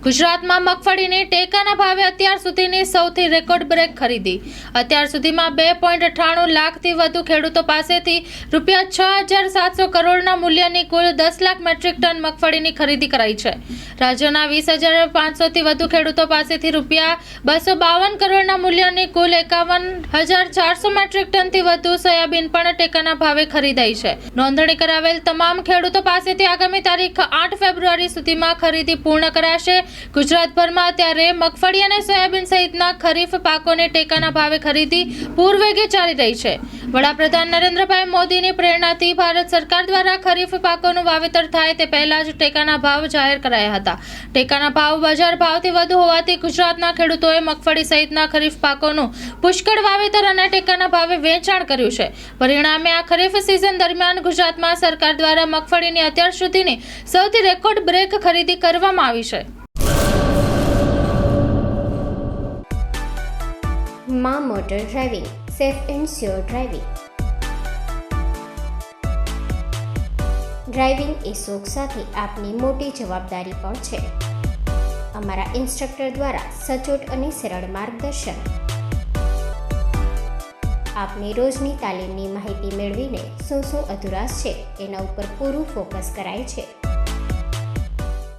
ગુજરાતમાં મગફળીની ટેકાના ભાવે અત્યાર સુધીની સૌથી રેકોર્ડ બ્રેક ખરીદી. અત્યાર સુધીમાં 2.98 લાખથી વધુ ખેડૂતો પાસેથી ₹6,700 કરોડના મૂલ્યની કુલ 10 લાખ મેટ્રિક ટન મગફળીની ખરીદી કરાઈ છે. રાજ્યના 20,500થી વધુ ખેડૂતો પાસેથી ₹252 કરોડના મૂલ્યની કુલ 51,400 મેટ્રિક ટનથી વધુ સોયાબીન પણ ટેકાના ભાવે ખરીદાઈ છે. નોંધણી કરાવેલ તમામ ખેડૂતો પાસેથી આગામી તારીખ 8 ફેબ્રુઆરી સુધીમાં ખરીદી પૂર્ણ કરાશે. ગુજરાતભરમાં અત્યારે મગફળી અને સોયાબીન સહિતના ખરીફ પાકોની ટેકાના ભાવે ખરીદી પૂરવેગે ચાલી રહી છે. વડાપ્રધાન નરેન્દ્રભાઈ મોદીની પ્રેરણાથી ભારત સરકાર દ્વારા ખરીફ પાકોનું વાવેતર થાય તે પહેલા જ ટેકાના ભાવ જાહેર કરાયા હતા. ટેકાના ભાવ બજાર ભાવથી વધુ હોવાથી ગુજરાતના ખેડૂતોએ મગફળી સહિતના ખરીફ પાકોનું પુષ્કળ વાવેતર અને ટેકાના ભાવે વેચાણ કર્યું છે. પરિણામે આ ખરીફ સિઝન દરમિયાન ગુજરાતમાં સરકાર દ્વારા મગફળીની અત્યાર સુધીની સૌથી રેકોર્ડ બ્રેક ખરીદી કરવામાં આવી છે. માં motor driving, safe and sure driving. Driving એ શોખ સાથે આપની મોટી જવાબદારી પણ છે. અમારા ઇન્સ્ટ્રક્ટર દ્વારા સચોટ અને સરળ માર્ગદર્શન. આપની રોજની તાલીમની માહિતી મેળવીને શું અધુરાશ છે એના ઉપર પૂરું ફોકસ કરાય છે.